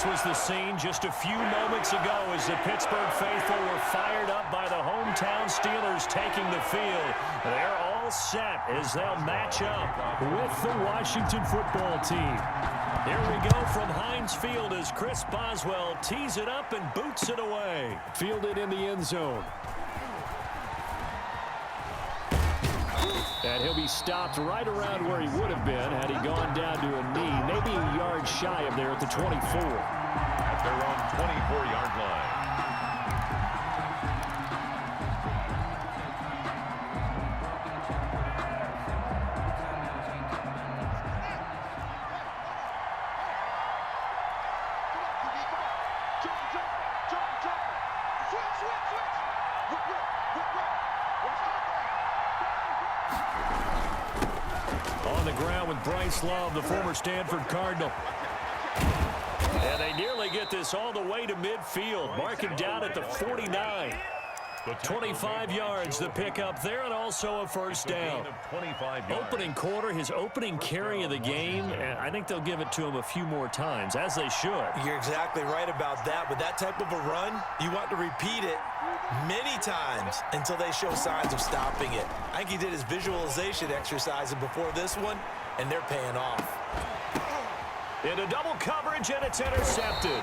This was the scene just a few moments ago as the Pittsburgh faithful were fired up by the hometown Steelers taking the field. They're all set as they'll match up with the Washington football team. Here we go from Heinz Field as Chris Boswell tees it up and boots it away. Fielded in the end zone. And he'll be stopped right around where he would have been had he gone down to a knee, maybe a yard shy of there at the 24. At their own 24-yard line. On the ground with Bryce Love, the former Stanford Cardinal. And they nearly get this all the way to midfield. Marking down at the 49. 25 yards the pickup there, and also a first down. Opening quarter, his opening carry of the game, and I think they'll give it to him a few more times, as they should. You're exactly right about that. With that type of a run, you want to repeat it many times until they show signs of stopping it. I think he did his visualization exercise before this one, and they're paying off. Into double coverage, and it's intercepted.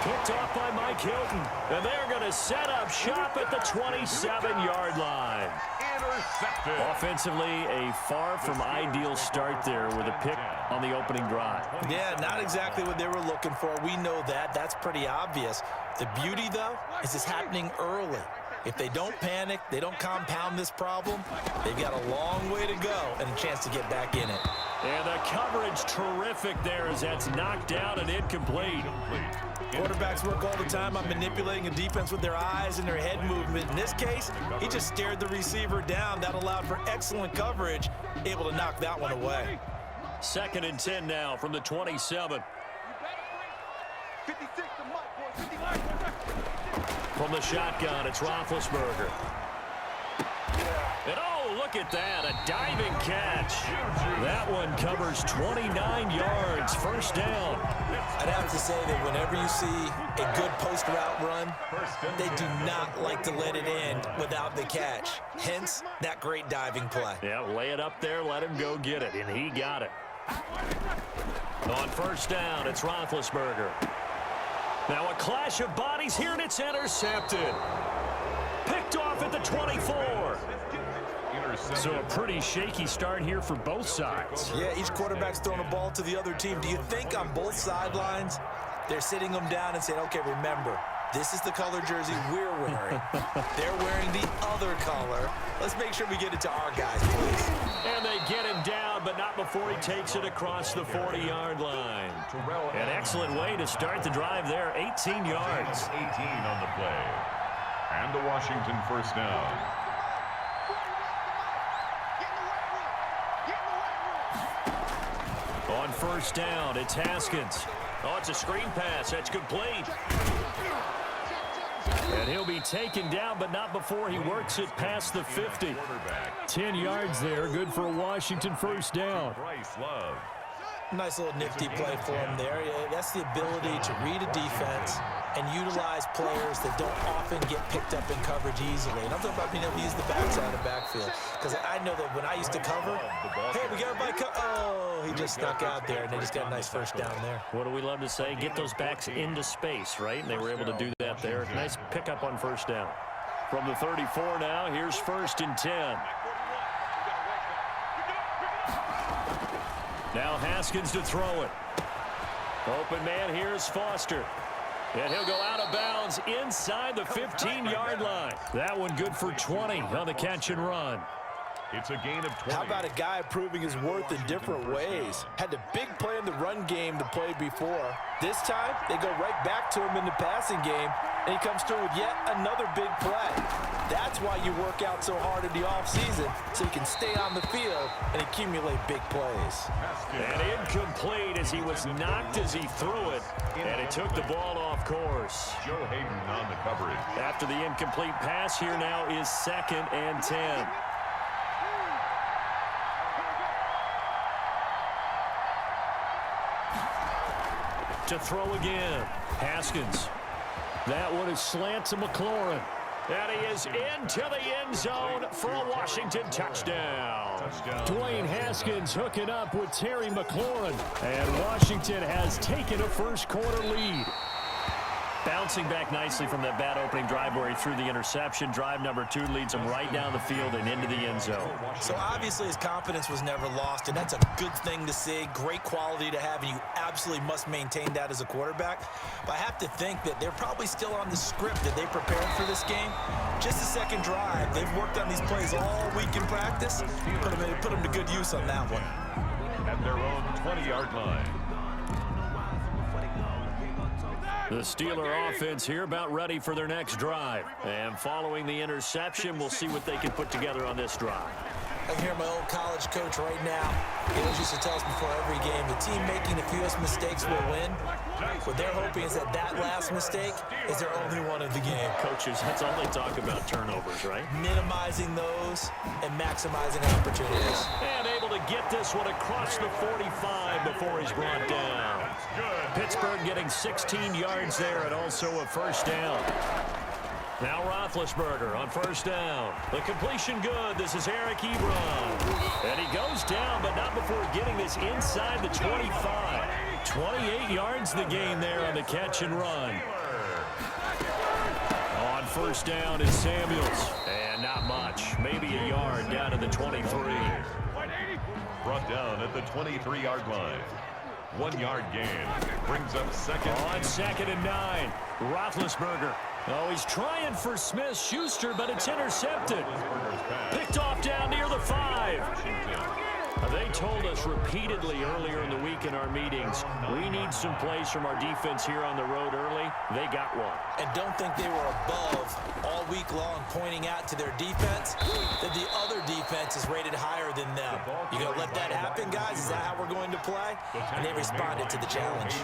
Picked off by Mike Hilton. And they're going to set up shop at the 27-yard line. Intercepted. Offensively, a far from ideal start there with a pick on the opening drive. Yeah, not exactly what they were looking for. We know that. That's pretty obvious. The beauty, though, is it's happening early. If they don't panic, they don't compound this problem, they've got a long way to go and a chance to get back in it. And the coverage terrific there as that's knocked down and incomplete. Quarterbacks work all the time on manipulating a defense with their eyes and their head movement. In this case, he just stared the receiver down. That allowed for excellent coverage, able to knock that one away. 2nd and 10 now from the 27. From the shotgun, it's Roethlisberger. And oh, look at that, a diving catch. That one covers 29 yards, first down. I'd have to say that whenever you see a good post route run, they do not like to let it end without the catch. Hence, that great diving play. Yeah, lay it up there, let him go get it, and he got it. On first down, it's Roethlisberger. Now a clash of bodies here, and it's intercepted. Picked off at the 24. So a pretty shaky start here for both sides. Yeah, each quarterback's throwing a ball to the other team. Do you think on both sidelines they're sitting them down and saying, okay, remember, this is the color jersey we're wearing. They're wearing the other color. Let's make sure we get it to our guys, please. And they get him down, but not before he takes it across the 40-yard line. An excellent way to start the drive there, 18 yards. 18 on the play. And the Washington first down. On first down, it's Haskins. Oh, it's a screen pass. That's complete. And he'll be taken down, but not before he works it past the 50. 10 yards there, good for a Washington first down. Nice little nifty play for him there. Yeah, that's the ability to read a defense and utilize players that don't often get picked up in coverage easily. And I'm talking about being able to use the backside of the backfield. Because I know that when I used to cover, hey, we got everybody oh, he just snuck out there, and they just got a nice first down there. What do we love to say? Get those backs into space, right? And they were able to do that there. Nice pickup on first down. From the 34 now, here's 1st and 10. Now Haskins to throw it. Open man, here's Foster. And he'll go out of bounds inside the 15-yard line. That one good for 20 on the catch and run. It's a gain of 20. How about a guy proving his worth in different ways? Had the big play in the run game to play before. This time, they go right back to him in the passing game, and he comes through with yet another big play. That's why you work out so hard in the offseason, so you can stay on the field and accumulate big plays. And incomplete as he was knocked as he threw it, and it took the ball off course. Joe Hayden on the coverage. After the incomplete pass, here now is 2nd and 10. To throw again. Haskins. That one is slant to McLaurin. And he is into the end zone for a Washington touchdown. Dwayne Haskins hooking up with Terry McLaurin. And Washington has taken a first-quarter lead. Bouncing back nicely from that bad opening drive where he threw the interception. Drive number 2 leads him right down the field and into the end zone. So obviously his confidence was never lost, and that's a good thing to see. Great quality to have, and you absolutely must maintain that as a quarterback. But I have to think that they're probably still on the script that they prepared for this game. Just the second drive. They've worked on these plays all week in practice. Put them to good use on that one. At their own 20-yard line. The Steeler offense here about ready for their next drive. And following the interception, we'll see what they can put together on this drive. I can hear my old college coach right now. He always used to tell us before every game, the team making the fewest mistakes will win. What they're hoping is that that last mistake is their only one of the game. Coaches, that's all they talk about, turnovers, right? Minimizing those and maximizing opportunities. And able to get this one across the 45 before he's brought down. Pittsburgh getting 16 yards there and also a first down. Now Roethlisberger on first down. The completion good. This is Eric Ebron. And he goes down, but not before getting this inside the 25. 28 yards the gain there on the catch and run. On first down is Samuels. And not much. Maybe a yard down to the 23. Brought down at the 23-yard line. 1 yard gain. Brings up second. On 2nd and 9. Roethlisberger. Oh, he's trying for Smith-Schuster, but it's intercepted. Picked off down near the 5. They told us repeatedly earlier in the week in our meetings, we need some plays from our defense here on the road early. They got one. And don't think they were above all week long pointing out to their defense that the other defense is rated higher than them. You going to let that happen, guys? Is that how we're going to play? And they responded to the challenge.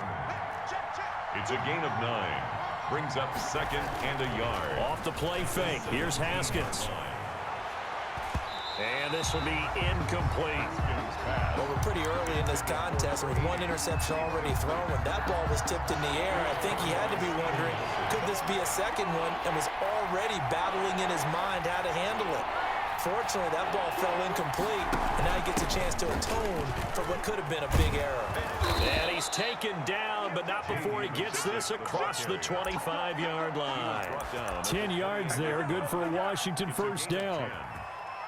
It's a gain of 9. Brings up second and a yard. Off the play fake. Here's Haskins. And this will be incomplete. Well, we're pretty early in this contest, and with one interception already thrown, when that ball was tipped in the air, I think he had to be wondering, could this be a second one, and was already battling in his mind how to handle it. Fortunately, that ball fell incomplete, and now he gets a chance to atone for what could have been a big error. And he's taken down, but not before he gets this across the 25-yard line. 10 yards there, good for a Washington first down.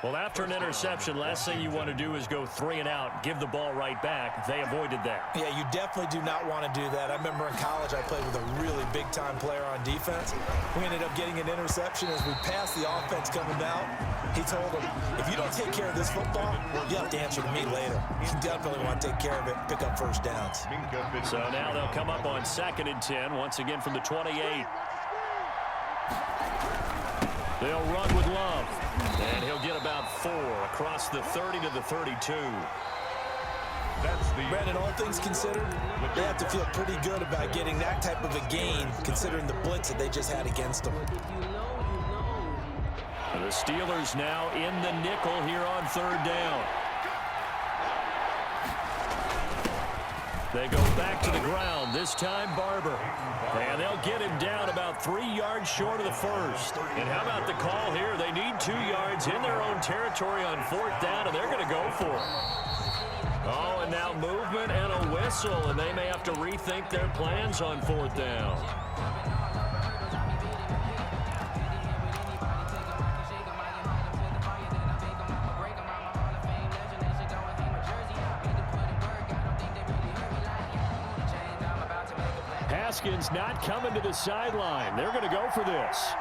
Well, after an interception, last thing you want to do is go 3 and out, give the ball right back. They avoided that. Yeah, you definitely do not want to do that. I remember in college I played with a really big-time player on defense. We ended up getting an interception as we passed the offense coming down. He told him, if you don't take care of this football, you have to answer to me later. You definitely want to take care of it, pick up first downs. So now they'll come up on 2nd and 10, once again from the 28. They'll run with Love. And he'll get about 4 across the 30 to the 32. Brandon, all things considered, they have to feel pretty good about getting that type of a gain, considering the blitz that they just had against them. The Steelers now in the nickel here on 3rd down. They go back to the ground, this time Barber. And they'll get him down about 3 yards short of the first. And how about the call here? They need 2 yards in their own territory on 4th down, and they're going to go for it. Oh, and now movement and a whistle, and they may have to rethink their plans on 4th down. Haskins not coming to the sideline. They're going to go for this.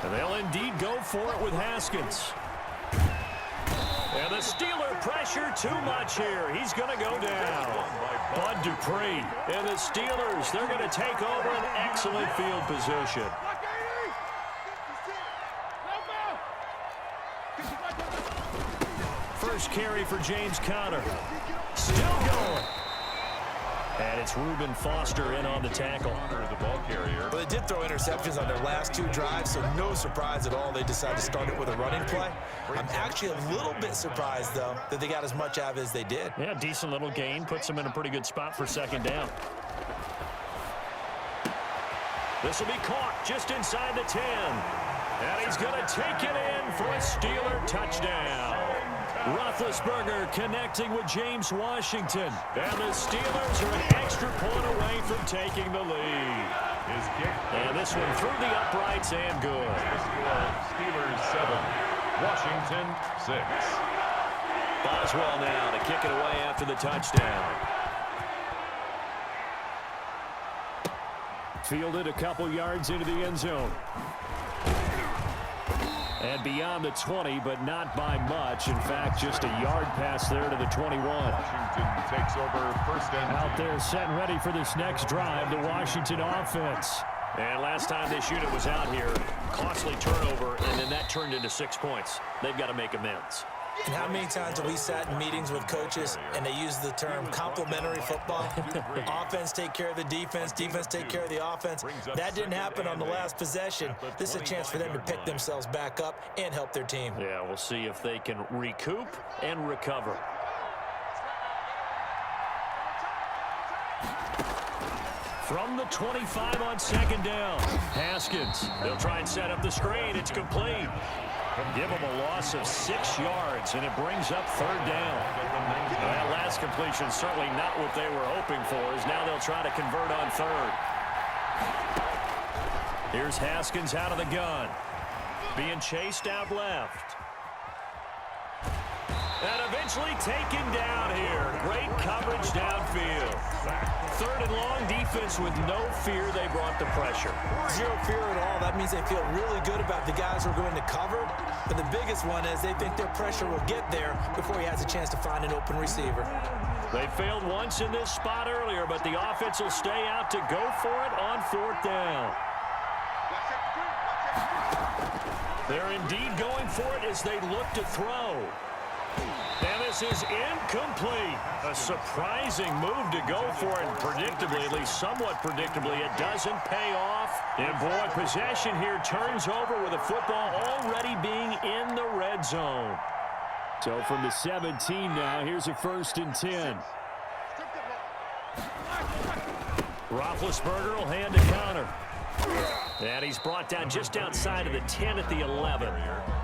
And they'll indeed go for it with Haskins. And the Steeler pressure too much here. He's going to go down. Bud Dupree. And the Steelers, they're going to take over an excellent field position. First carry for James Conner. Still going. And it's Reuben Foster in on the tackle. The ball carrier. Well, they did throw interceptions on their last 2 drives, so no surprise at all they decided to start it with a running play. I'm actually a little bit surprised, though, that they got as much out of it as they did. Yeah, decent little gain. Puts them in a pretty good spot for second down. This will be caught just inside the 10. And he's going to take it in for a Steeler touchdown. Roethlisberger connecting with James Washington. And the Steelers are an extra point away from taking the lead. His kick. And this one through the uprights and good. Steelers 7, Washington 6. Boswell now to kick it away after the touchdown. Fielded a couple yards into the end zone. And beyond the 20, but not by much. In fact, just a yard pass there to the 21. Washington takes over first and Out there set and ready for this next drive, the Washington offense. And last time this unit was out here, costly turnover, and then that turned into 6 points. They've got to make amends. And how many times have we sat in meetings with coaches and they use the term complementary football? Offense take care of the defense, defense take care of the offense. That didn't happen on the last possession. This is a chance for them to pick themselves back up and help their team. Yeah, we'll see if they can recoup and recover. From the 25 on second down, Haskins. They'll try and set up the screen. It's complete. Give them a loss of 6 yards, and it brings up third down. That last completion certainly not what they were hoping for, as now they'll try to convert on third. Here's Haskins out of the gun. Being chased out left. And eventually taken down here. Great coverage downfield. Third and long, defense with no fear. They brought the pressure. Zero fear at all. That means they feel really good about the guys who are going to cover. But the biggest one is they think their pressure will get there before he has a chance to find an open receiver. They failed once in this spot earlier, but the offense will stay out to go for it on fourth down. They're indeed going for it as they look to throw. And this is incomplete. A surprising move to go for it, and predictably, at least somewhat predictably, it doesn't pay off. And boy, possession here turns over with the football already being in the red zone. So from the 17 now, here's a first and 10. Roethlisberger will hand a counter. And he's brought down just outside of the 10 at the 11.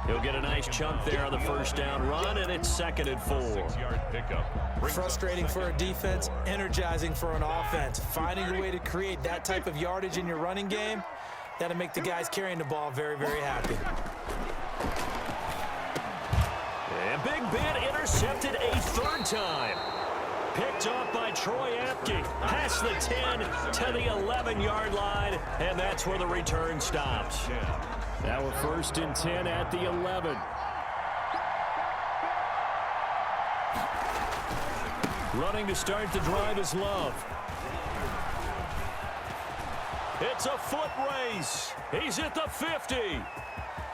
He'll get a nice chunk there on the first down run, and it's second and 4. 6-yard pickup. Frustrating for a defense, energizing for an offense. Finding a way to create that type of yardage in your running game, that'll make the guys carrying the ball very, very happy. And Big Ben intercepted a third time. Picked off by Troy Apke. Past the 10 to the 11-yard line, and that's where the return stops. Now we're first and 10 at the 11. Running to start the drive is Love. It's a foot race. He's at the 50,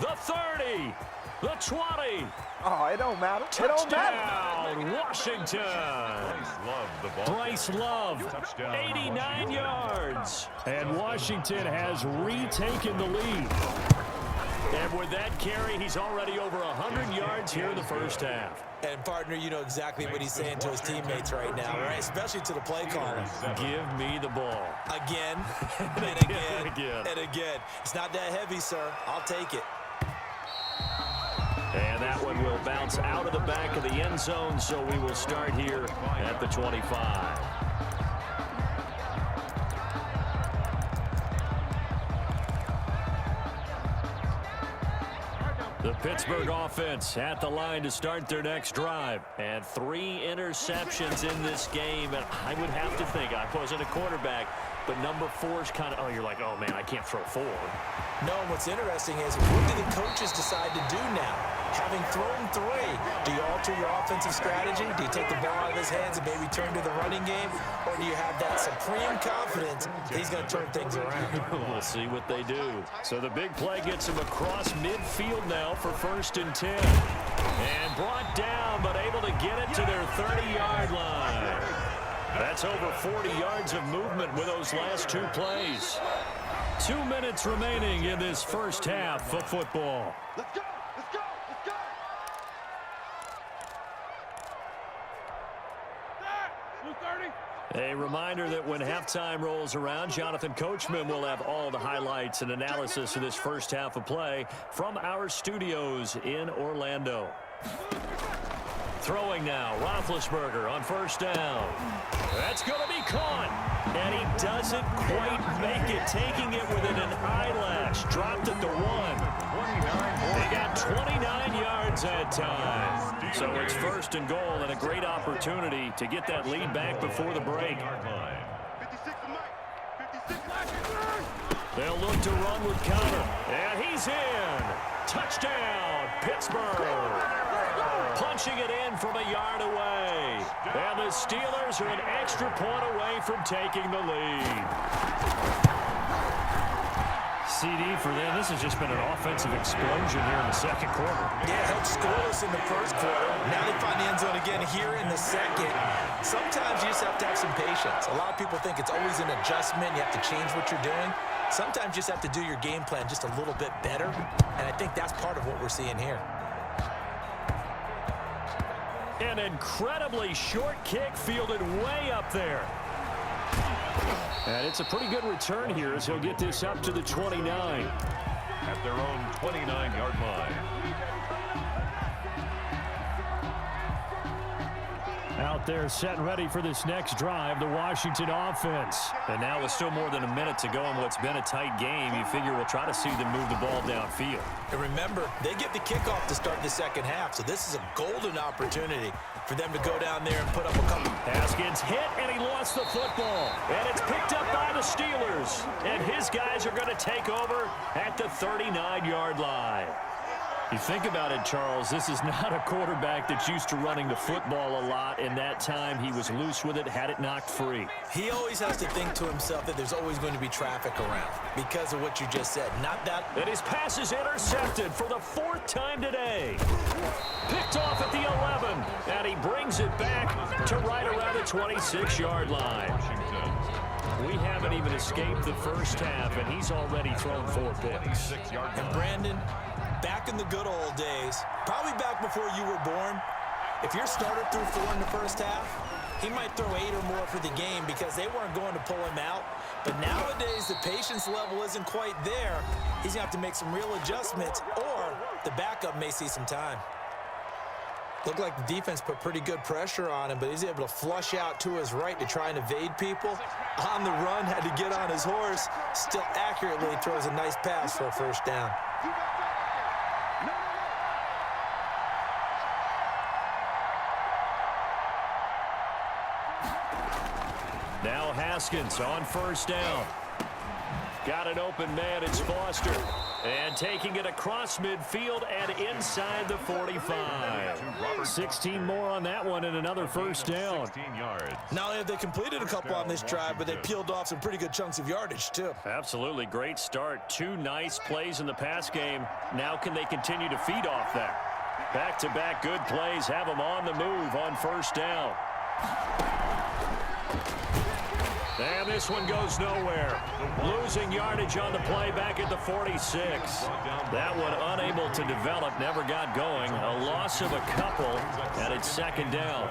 the 30, the 20. Oh, it don't matter. It don't matter. Touchdown, Washington. Bryce Love, 89 yards. And Washington has retaken the lead. And with that carry, he's already over 100 yards here in the first half. And, partner, you know exactly what he's saying to his teammates right now, right? Especially to the play caller. Give me the ball. Again, and again, and again. It's not that heavy, sir. I'll take it. And that one will bounce out of the back of the end zone, so we will start here at the 25. The Pittsburgh offense at the line to start their next drive. And 3 interceptions in this game. And I would have to think, I wasn't a quarterback, but number 4 is kind of, oh, you're like, oh, man, I can't throw 4. No, what's interesting is, what do the coaches decide to do now? Having thrown 3, do you alter your offensive strategy? Do you take the ball out of his hands and maybe turn to the running game? Or do you have that supreme confidence that he's going to turn things around? We'll see what they do. So the big play gets him across midfield now for first and 10. And brought down, but able to get it to their 30-yard line. That's over 40 yards of movement with those last two plays. 2 minutes remaining in this first half of football. Let's go! Let's go! Let's go! A reminder that when halftime rolls around, Jonathan Coachman will have all the highlights and analysis of this first half of play from our studios in Orlando. Throwing now, Roethlisberger on first down. That's going to be caught. And he doesn't quite make it, taking it within an eyelash. Dropped at the 1. They got 29 yards that time. So it's first and goal and a great opportunity to get that lead back before the break. They'll look to run with Connor. And he's in. Touchdown, Pittsburgh. Punching it in from a yard away. And the Steelers are an extra point away from taking the lead. CD for them. This has just been an offensive explosion here in the second quarter. Yeah, held scoreless in the first quarter. Now they find the end zone again here in the second. Sometimes you just have to have some patience. A lot of people think it's always an adjustment. You have to change what you're doing. Sometimes you just have to do your game plan just a little bit better. And I think that's part of what we're seeing here. An incredibly short kick fielded way up there. And it's a pretty good return here as he'll get this up to the 29. At their own 29-yard line. Out there set and ready for this next drive, the Washington offense. And now with still more than a minute to go in what's been a tight game, you figure we'll try to see them move the ball downfield. And remember, they get the kickoff to start the second half, so this is a golden opportunity for them to go down there and put up a couple. Haskins hit, and he lost the football. And it's picked up by the Steelers. And his guys are going to take over at the 39-yard line. You think about it, Charles, this is not a quarterback that's used to running the football a lot. In that time, he was loose with it, had it knocked free. He always has to think to himself that there's always going to be traffic around because of what you just said. Not that. And his pass is intercepted for the 4th time today. Picked off at the 11, and he brings it back to right around the 26-yard line. We haven't even escaped the first half, and he's already thrown 4 picks. And Brandon, back in the good old days, probably back before you were born, if your starter threw 4 in the first half, he might throw 8 or more for the game because they weren't going to pull him out. But nowadays, the patience level isn't quite there. He's going to have to make some real adjustments, or the backup may see some time. Looked like the defense put pretty good pressure on him, but he's able to flush out to his right to try and evade people. On the run, had to get on his horse. Still accurately throws a nice pass for a first down. Now Haskins on first down. Got an open man, it's Foster. And taking it across midfield and inside the 45. 16 more on that one and another first down. 16 yards. Not only have they completed a couple on this drive, but they peeled off some pretty good chunks of yardage, too. Absolutely great start. 2 nice plays in the pass game. Now can they continue to feed off that? Back-to-back good plays have them on the move on first down. And this one goes nowhere. Losing yardage on the play back at the 46. That one unable to develop, never got going. A loss of a couple, and it's second down.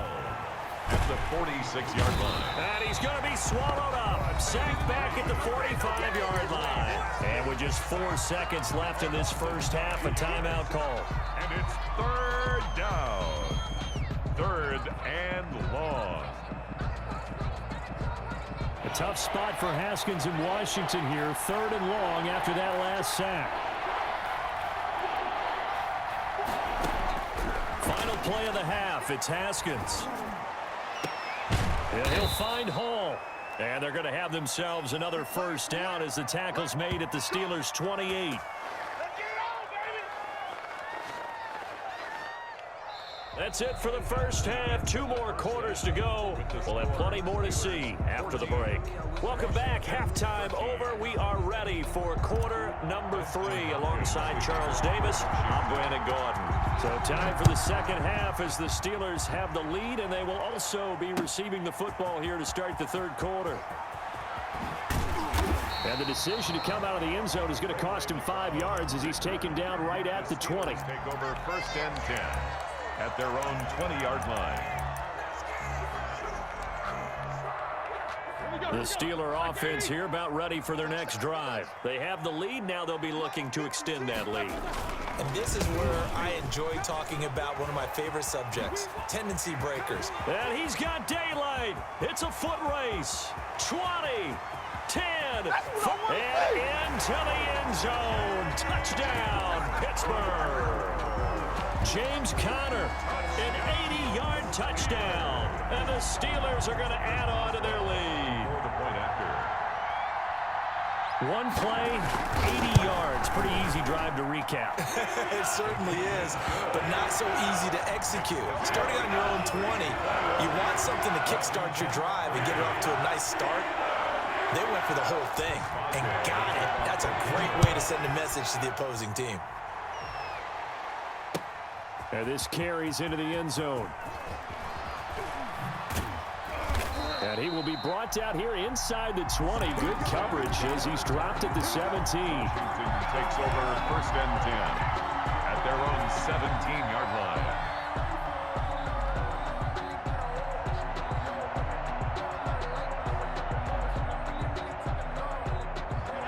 At the 46-yard line. And he's going to be swallowed up. Sacked back at the 45-yard line. And with just 4 seconds left in this first half, a timeout call. And it's 3rd down. 3rd and long. A tough spot for Haskins in Washington here. 3rd and long after that last sack. Final play of the half. It's Haskins. And he'll find Hall. And they're going to have themselves another first down as the tackle's made at the Steelers' 28. That's it for the first half. 2 more quarters to go. We'll have plenty more to see after the break. Welcome back. Halftime over. We are ready for quarter number 3. Alongside Charles Davis, I'm Brandon Gordon. So time for the second half as the Steelers have the lead, and they will also be receiving the football here to start the third quarter. And the decision to come out of the end zone is going to cost him 5 yards as he's taken down right at the 20. Take over first and 10 at their own 20-yard line. The Steeler offense here about ready for their next drive. They have the lead. Now they'll be looking to extend that lead. And this is where I enjoy talking about one of my favorite subjects, tendency breakers. And he's got daylight. It's a foot race. 20, 10, and into the end zone. Touchdown, Pittsburgh. James Conner, an 80-yard touchdown. And the Steelers are going to add on to their lead. For the point after. 1 play, 80 yards. Pretty easy drive to recap. It certainly is, but not so easy to execute. Starting on your own 20, you want something to kickstart your drive and get it off to a nice start. They went for the whole thing and got it. That's a great way to send a message to the opposing team. And this carries into the end zone. And he will be brought down here inside the 20. Good coverage as he's dropped at the 17. Washington takes over first and 10 at their own 17-yard line.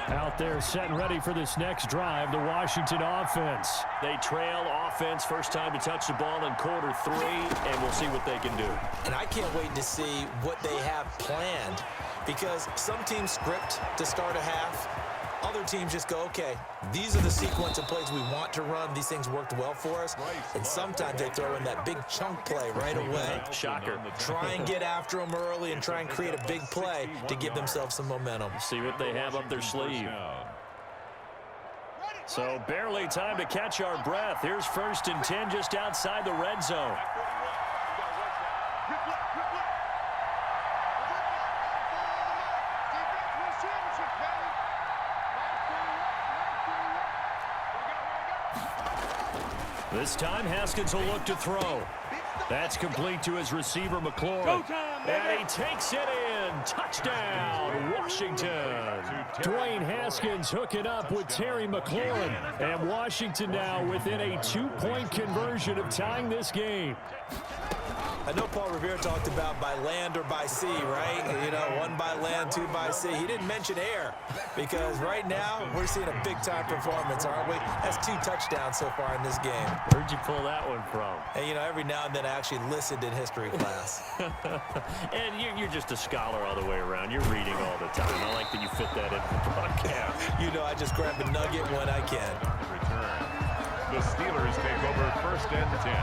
Out there set and ready for this next drive, the Washington offense. They trail offense, first time to touch the ball in quarter 3, and we'll see what they can do. And I can't wait to see what they have planned, because some teams script to start a half. Other teams just go, okay, these are the sequence of plays we want to run. These things worked well for us. And sometimes they throw in that big chunk play right away. Shocker. Try and get after them early and try and create a big play to give themselves some momentum. See what they have up their sleeve. So barely time to catch our breath. Here's first and 10 just outside the red zone. This time, Haskins will look to throw. That's complete to his receiver, McLaurin. And he takes it in. Touchdown, Washington. Dwayne Haskins hooking up with Terry McLaurin. And Washington now within a 2-point conversion of tying this game. I know Paul Revere talked about by land or by sea, right? You know, 1 by land, 2 by sea. He didn't mention air, because right now we're seeing a big-time performance, aren't we? That's 2 touchdowns so far in this game. Where'd you pull that one from? And, you know, every now and then I actually listened in history class. And you're just a scholar all the way around. You're reading all the time. I like that you fit that in the broadcast. You know, I just grab a nugget when I can. Return. The Steelers take over first and 10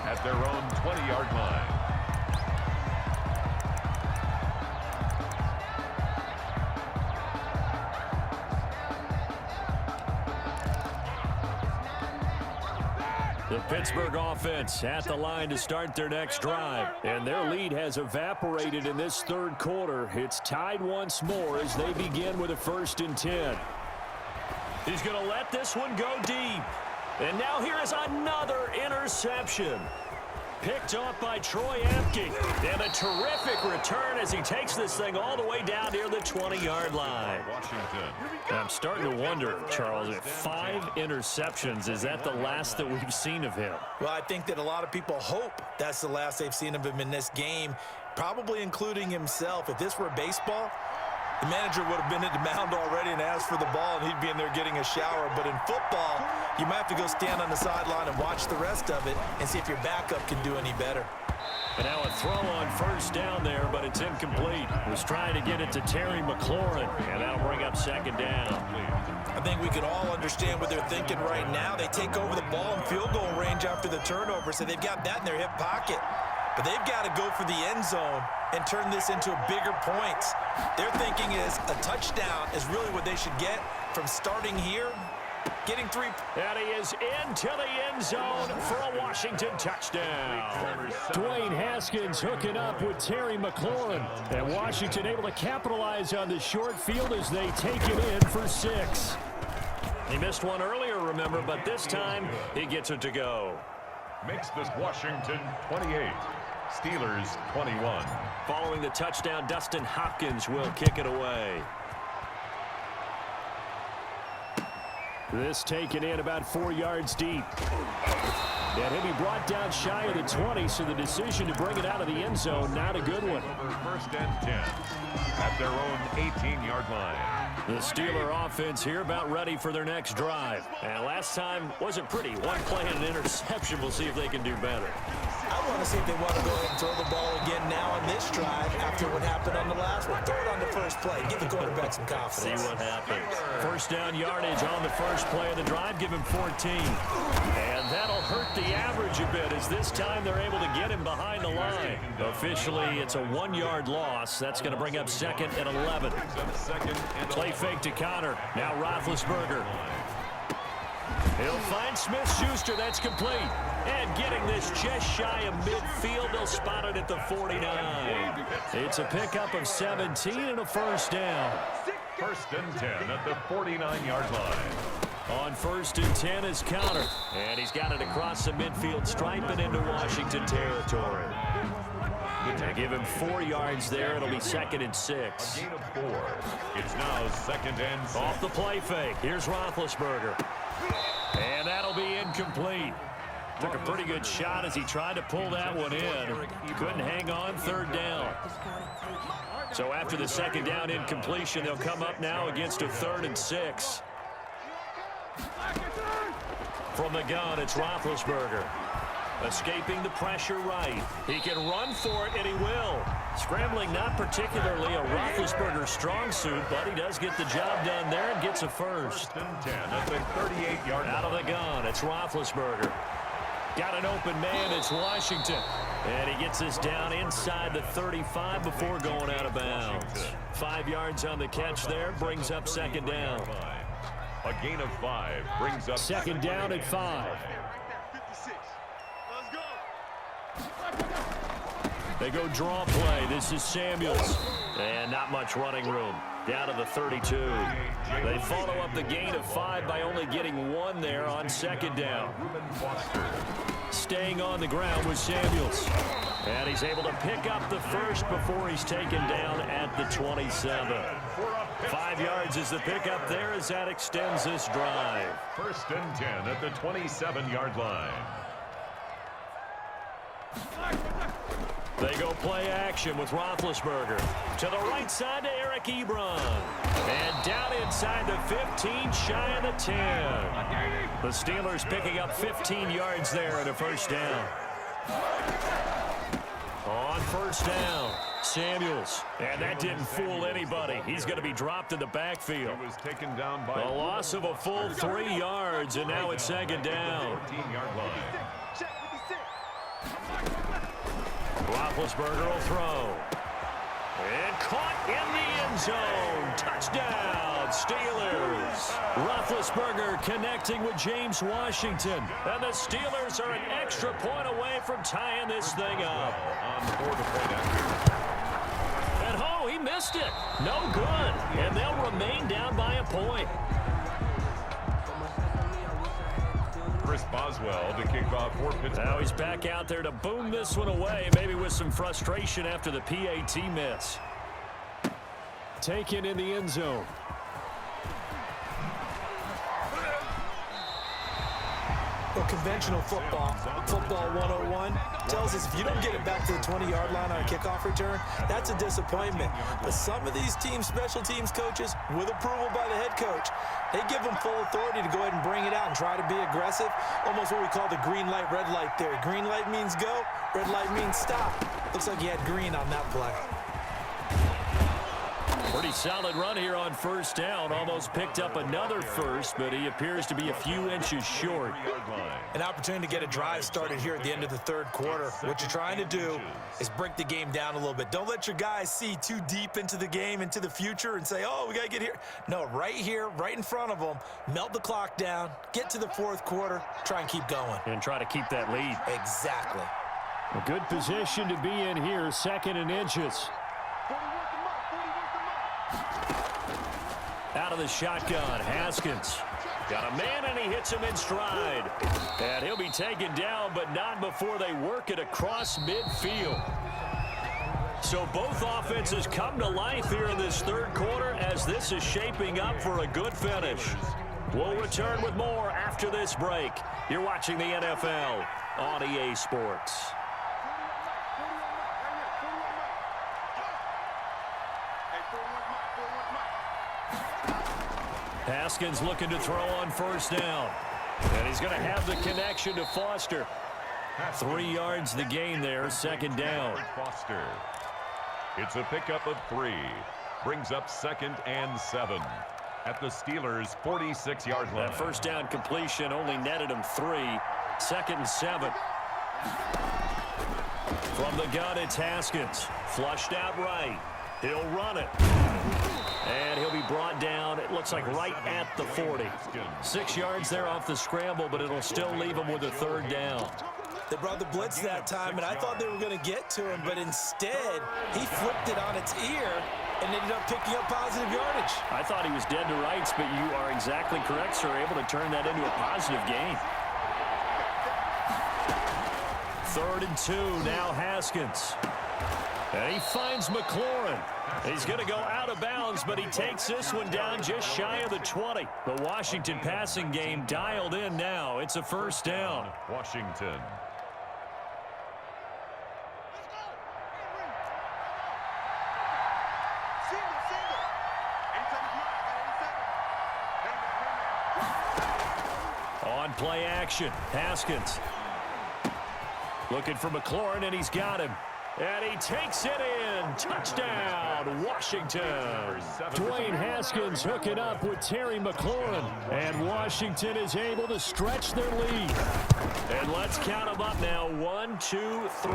at their own 20-yard line. The Pittsburgh offense at the line to start their next drive. And their lead has evaporated in this third quarter. It's tied once more as they begin with a first and 10. He's going to let this one go deep. And now here is another interception. Picked off by Troy Apke. And a terrific return as he takes this thing all the way down near the 20-yard line. Washington. I'm starting to wonder, Charles, if 5 interceptions, is that the last that we've seen of him? Well, I think that a lot of people hope that's the last they've seen of him in this game, probably including himself. If this were baseball, the manager would have been at the mound already and asked for the ball, and he'd be in there getting a shower. But in football, you might have to go stand on the sideline and watch the rest of it and see if your backup can do any better. And now a throw on first down there, but it's incomplete. Was trying to get it to Terry McLaurin, and that'll bring up second down. I think we could all understand what they're thinking right now. They take over the ball in field goal range after the turnover, so they've got that in their hip pocket. But they've got to go for the end zone and turn this into bigger points. Their thinking is a touchdown is really what they should get from starting here Getting 3. And he is into the end zone for a Washington touchdown. Dwayne Haskins hooking up with Terry McLaurin. And Washington able to capitalize on the short field as they take it in for 6. He missed one earlier, remember, but this time he gets it to go. Makes this Washington 28. Steelers 21. Following the touchdown, Dustin Hopkins will kick it away. This taken in about 4 yards deep. And he'll be brought down shy of the 20, so the decision to bring it out of the end zone, not a good one. First and 10 at their own 18-yard line. The Steeler offense here about ready for their next drive. And last time wasn't pretty. One play and an interception. We'll see if they can do better. I want to see if they want to go ahead and throw the ball again now on this drive after what happened on the last one. Throw it on the first play. Give the quarterback some confidence. See what happens. First down yardage on the first play of the drive. Give him 14. And that'll hurt the average a bit as this time they're able to get him behind the line. Officially, it's a 1-yard loss. That's going to bring up 2nd and 11. Play fake to Connor. Now Roethlisberger. He'll find Smith-Schuster. That's complete. And getting this just shy of midfield. They'll spot it at the 49. It's a pickup of 17 and a first down. First and 10 at the 49-yard line. On first and 10 is Connor. And he's got it across the midfield stripe and into Washington territory. They give him 4 yards there. It'll be 2nd and 6. Gain of 4. It's now 2nd and 6. Off the play fake. Here's Roethlisberger. And that'll be incomplete. Took a pretty good shot as he tried to pull that one in. Couldn't hang on. 3rd down. So after the 2nd down incompletion, they'll come up now against a 3rd and 6. From the gun, it's Roethlisberger. Escaping the pressure right. He can run for it, and he will. Scrambling, not particularly a Roethlisberger strong suit, but he does get the job done there and gets a first. First and 10 at the 38-yard line. Out of the gun, it's Roethlisberger. Got an open man, it's Washington. And he gets this down inside the 35 before going out of bounds. 5 yards on the catch there, brings up 2nd down. A gain of 5 brings up 2nd down at 5. They go draw play. This is Samuels. And not much running room. Down to the 32. They follow up the gain of 5 by only getting 1 there on 2nd down. Staying on the ground with Samuels. And he's able to pick up the first before he's taken down at the 27. 5 yards is the pickup there as that extends this drive. First and 10 at the 27-yard line. They go play action with Roethlisberger. To the right side to Eric Ebron. And down inside the 15, shy of the 10. The Steelers picking up 15 yards there at a first down. On first down, Samuels. And that didn't fool anybody. He's going to be dropped in the backfield. He was taken down by a loss of a full 3 yards, and now it's 2nd down. 14-yard line. Roethlisberger will throw. And caught in the end zone. Touchdown, Steelers. Roethlisberger connecting with James Washington. And the Steelers are an extra point away from tying this thing up. On the board to point after. And oh, he missed it. No good. And they'll remain down by a point. Chris Boswell to kick off for Pittsburgh. Now he's back out there to boom this one away, maybe with some frustration after the PAT miss. Taken in the end zone. Well, conventional football 101, tells us if you don't get it back to the 20-yard line on a kickoff return, that's a disappointment. But some of these teams, special teams coaches, with approval by the head coach, they give them full authority to go ahead and bring it out and try to be aggressive. Almost what we call the green light, red light theory. Green light means go, red light means stop. Looks like he had green on that play. Pretty solid run here on first down. Almost picked up another first, but he appears to be a few inches short. An opportunity to get a drive started here at the end of the third quarter. What you're trying to do is break the game down a little bit. Don't let your guys see too deep into the game, into the future, and say, oh, we got to get here. No, right here, right in front of them, melt the clock down, get to the fourth quarter, try and keep going. And try to keep that lead. Exactly. A good position to be in here, 2nd and inches. Out of the shotgun, Haskins. Got a man, and he hits him in stride. And he'll be taken down, but not before they work it across midfield. So both offenses come to life here in this third quarter as this is shaping up for a good finish. We'll return with more after this break. You're watching the NFL on EA Sports. Haskins looking to throw on first down. And he's going to have the connection to Foster. 3 yards the gain there, 2nd down. Foster. It's a pickup of 3. Brings up 2nd and 7 at the Steelers' 46-yard line. That first down completion only netted him 3. 2nd and 7. From the gun, it's Haskins. Flushed out right. He'll run it. And he'll be brought down, it looks like right at the 40. 6 yards there off the scramble, but it'll still leave him with a 3rd down. They brought the blitz that time, and I thought they were going to get to him, but instead, he flipped it on its ear and ended up picking up positive yardage. I thought he was dead to rights, but you are exactly correct, sir. Able to turn that into a positive gain. 3rd and 2, now Haskins. And he finds McLaurin. He's going to go out of bounds, but he takes this one down just shy of the 20. The Washington passing game dialed in now. It's a 1st down. Washington. On play action, Haskins. Looking for McLaurin, and he's got him. And he takes it in. Touchdown, Washington. Dwayne Haskins hooking up with Terry McLaurin. And Washington is able to stretch their lead. And let's count them up now. 1, 2, 3,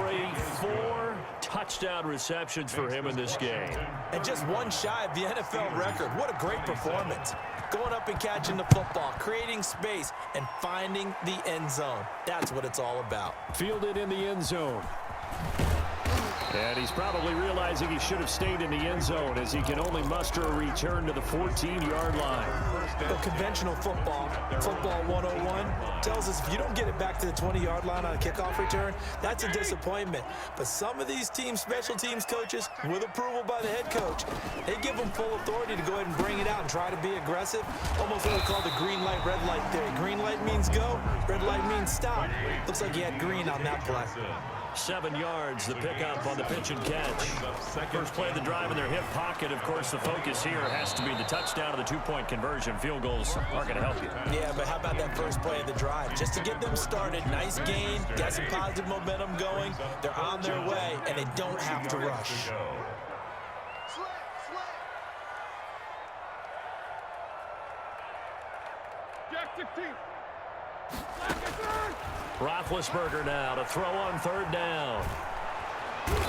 4 touchdown receptions for him in this game. And just one shy of the NFL record. What a great performance. Going up and catching the football, creating space, and finding the end zone. That's what it's all about. Fielded in the end zone. And he's probably realizing he should have stayed in the end zone as he can only muster a return to the 14-yard line. Well, conventional football 101, tells us if you don't get it back to the 20-yard line on a kickoff return, that's a disappointment. But some of these team special teams coaches, with approval by the head coach, they give them full authority to go ahead and bring it out and try to be aggressive. Almost what we call the green light, red light theory. Green light means go, red light means stop. Looks like he had green on that play. 7 yards, the pickup on the pitch and catch. First play of the drive in their hip pocket. Of course, the focus here has to be the touchdown of the 2-point conversion. Field goals aren't going to help you. Yeah, but how about that first play of the drive? Just to get them started, nice gain, got some positive momentum going. They're on their way, and they don't have to rush. Roethlisberger now to throw on 3rd down.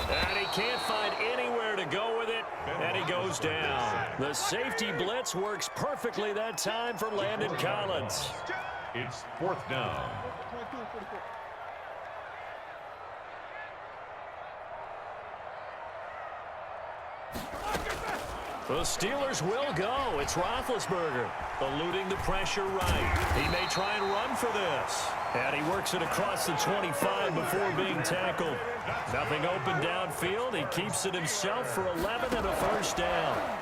And he can't find anywhere to go with it, and he goes down. The safety blitz works perfectly that time for Landon Collins. It's 4th down. The Steelers will go. It's Roethlisberger eluding the pressure right. He may try and run for this. And he works it across the 25 before being tackled. Nothing open downfield. He keeps it himself for 11 and a 1st down.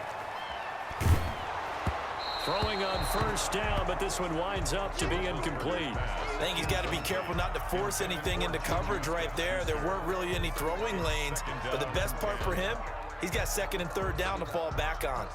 Throwing on 1st down, but this one winds up to be incomplete. I think he's got to be careful not to force anything into coverage right there. There weren't really any throwing lanes, but the best part for him, he's got 2nd and 3rd down to fall back on.